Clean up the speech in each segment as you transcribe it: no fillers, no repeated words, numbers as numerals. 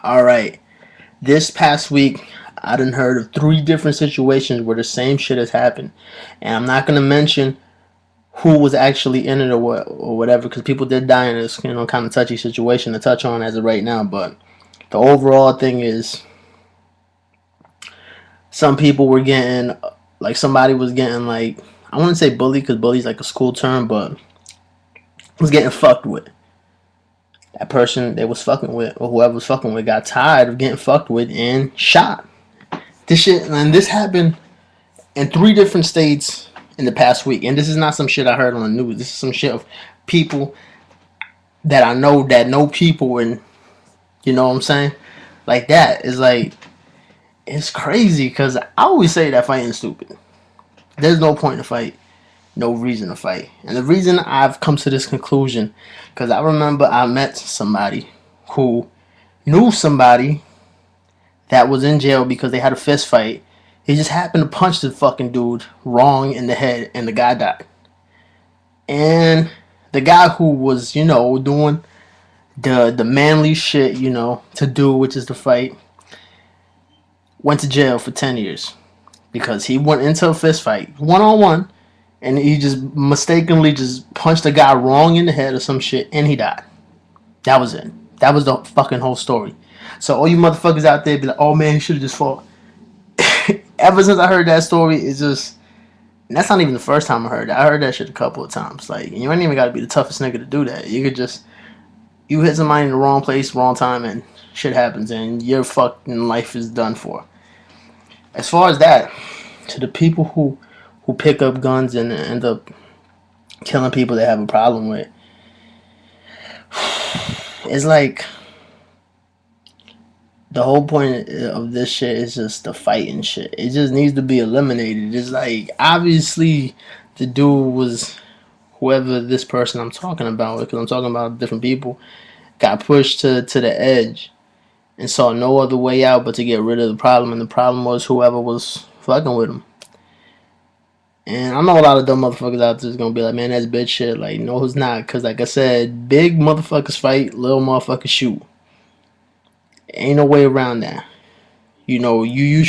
All right. This past week, I done heard of 3 different situations where the same shit has happened, and I'm not gonna mention who was actually in it or whatever, because people did die in this, kind of touchy situation to touch on as of right now. But the overall thing is, some people were getting, like, somebody was getting, like, I wouldn't say bullied because bully's like a school term, but was getting fucked with. That person they was fucking with, or whoever was fucking with, got tired of getting fucked with and shot. This shit, and this happened in 3 different states in the past week. And this is not some shit I heard on the news. This is some shit of people that know people, and you know what I'm saying? Like, that is like, it's crazy because I always say that fighting is stupid. There's no point to fight, no reason to fight. And the reason I've come to this conclusion, because I remember I met somebody who knew somebody that was in jail because they had a fist fight. He just happened to punch the fucking dude wrong in the head, and the guy died. And the guy who was, doing the manly shit, to do, which is to fight, went to jail for 10 years because he went into a fist fight, 1-on-1, and he just mistakenly just punched a guy wrong in the head or some shit, and he died. That was it. That was the fucking whole story. So all you motherfuckers out there be like, oh man, he should have just fought. Ever since I heard that story, it's just, and that's not even the first time I heard that. I heard that shit a couple of times. Like, you ain't even got to be the toughest nigga to do that. You could just, you hit somebody in the wrong place, wrong time, and shit happens, and your fucking life is done for. As far as that, to the people who pick up guns and end up killing people they have a problem with, it's like, the whole point of this shit is just the fighting shit. It just needs to be eliminated. It's like, obviously the dude was whoever this person I'm talking about, because I'm talking about different people, got pushed to the edge and saw no other way out but to get rid of the problem. And the problem was whoever was fucking with him. And I know a lot of dumb motherfuckers out there is gonna be like, man, that's bitch shit. Like, no, it's not. Because, like I said, big motherfuckers fight, little motherfuckers shoot. Ain't no way around that. You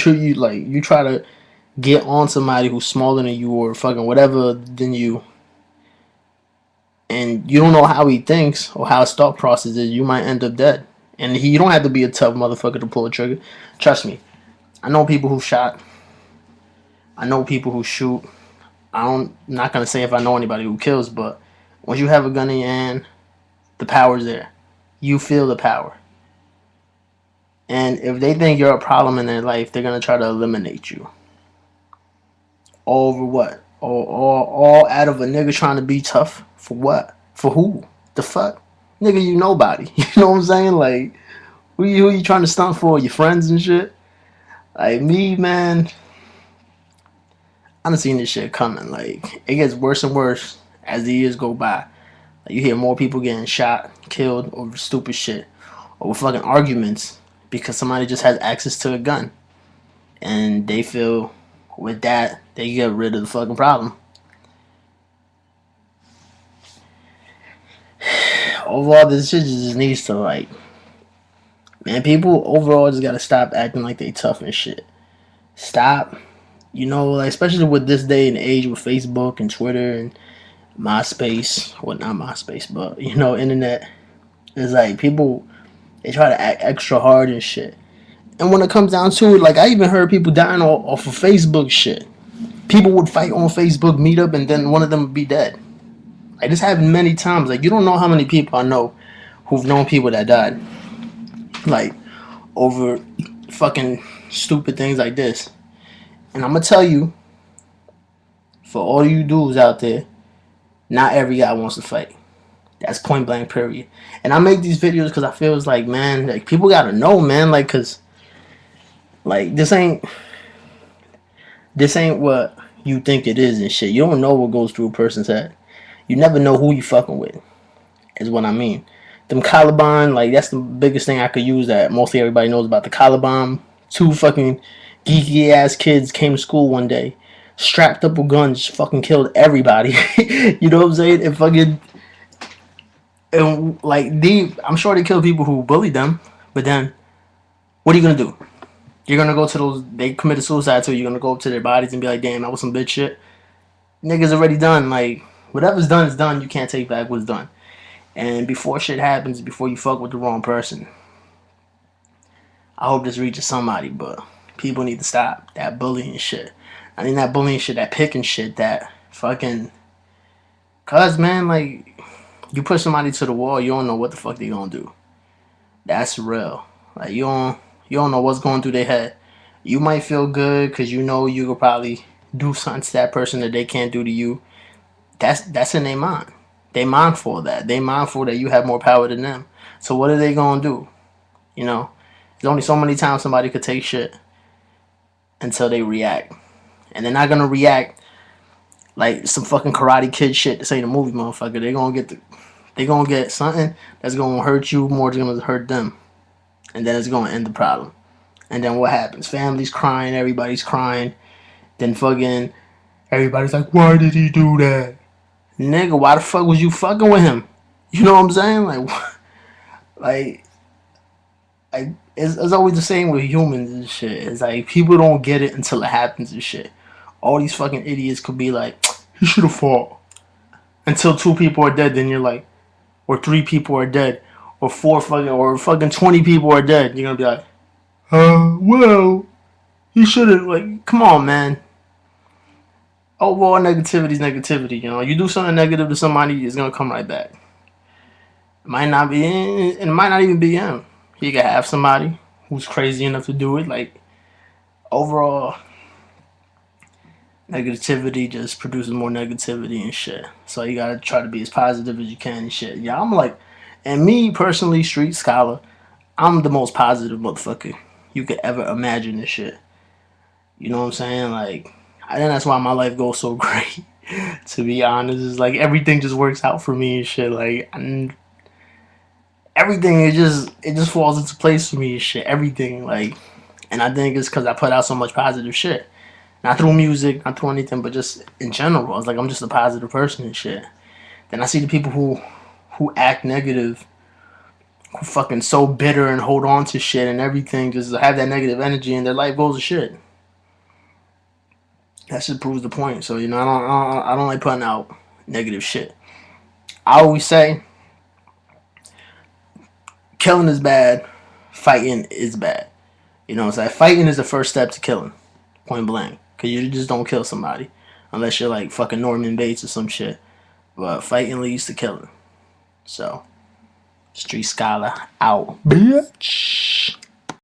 try to get on somebody who's smaller than you or fucking whatever than you, and you don't know how he thinks or how his thought process is, you might end up dead. And you don't have to be a tough motherfucker to pull a trigger. Trust me. I know people who shot. I know people who shoot. I'm not gonna say if I know anybody who kills, but once you have a gun in your hand, the power's there. You feel the power. And if they think you're a problem in their life, they're gonna try to eliminate you. All over what? All out of a nigga trying to be tough for what? For who? The fuck, nigga, you nobody. You know what I'm saying? Like, who you trying to stunt for? Your friends and shit. Like me, man. I done seen this shit coming. Like, it gets worse and worse as the years go by. Like, you hear more people getting shot, killed over stupid shit, over fucking arguments because somebody just has access to a gun, and they feel with that they get rid of the fucking problem. Overall, this shit just needs to, like, man, people overall just gotta stop acting like they tough and shit. Stop. Like, especially with this day and age with Facebook and Twitter and MySpace. Well, not MySpace, but, internet. It's like people, they try to act extra hard and shit. And when it comes down to it, like, I even heard people dying off of Facebook shit. People would fight on Facebook, meet up, and then one of them would be dead. Like, this happened many times. Like, you don't know how many people I know who've known people that died. Like, over fucking stupid things like this. And I'm gonna tell you, for all you dudes out there, not every guy wants to fight. That's point blank, period. And I make these videos because I feel it's like, man, like, people gotta know, man, like, cause, like, this ain't what you think it is and shit. You don't know what goes through a person's head. You never know who you fucking with, is what I mean. Them Caliban, like, that's the biggest thing I could use that mostly everybody knows about. The Caliban, 2 fucking geeky ass kids came to school one day, strapped up with guns, fucking killed everybody. You know what I'm saying? And fucking, and like, I'm sure they killed people who bullied them, But then, what are you gonna do? You're gonna go to those, they committed suicide, so you're gonna go up to their bodies and be like, damn, that was some bitch shit. Niggas already done. Like, whatever's done is done. You can't take back what's done. And before shit happens, before you fuck with the wrong person, I hope this reaches somebody, but people need to stop that bullying shit. I mean, that bullying shit, that picking shit, that fucking. Cause, man, like, you push somebody to the wall, you don't know what the fuck they gonna do. That's real. Like, you don't know what's going through their head. You might feel good because you know you could probably do something to that person that they can't do to you. That's in their mind. They mindful of that. They mindful that you have more power than them. So what are they gonna do? You know, there's only so many times somebody could take shit until they react, and they're not gonna react like some fucking Karate Kid shit. This ain't a movie, motherfucker. They gonna get something that's gonna hurt you more than gonna hurt them, and then it's gonna end the problem. And then what happens? Family's crying, everybody's crying. Then fucking everybody's like, why did he do that? Nigga, why the fuck was you fucking with him? You know what I'm saying? Like, it's always the same with humans and shit. It's like people don't get it until it happens and shit. All these fucking idiots could be like, he should have fought. Until two people are dead, then you're like, or three people are dead, or or fucking 20 people are dead. You're gonna be like, well, he should have. Like, come on, man. Overall, negativity is negativity. You know, you do something negative to somebody, it's gonna come right back. It might not be, it might not even be him. You could have somebody who's crazy enough to do it. Like, overall, negativity just produces more negativity and shit. So you gotta try to be as positive as you can and shit. Yeah, I'm like, and me personally, Street Scholar, I'm the most positive motherfucker you could ever imagine this shit. You know what I'm saying? Like, I think that's why my life goes so great. To be honest, it's like everything just works out for me and shit. Like, everything it just falls into place for me and shit. Everything, like, and I think it's because I put out so much positive shit. Not through music, not through anything, but just in general. It's like I'm just a positive person and shit. Then I see the people who act negative, who fucking so bitter and hold on to shit and everything, just have that negative energy and their life goes to shit. That shit proves the point. So, you know, I don't like putting out negative shit. I always say killing is bad, fighting is bad. You know what I'm saying? Fighting is the first step to killing, point blank. Because you just don't kill somebody unless you're like fucking Norman Bates or some shit. But fighting leads to killing. So, Street Scholar out. Bitch.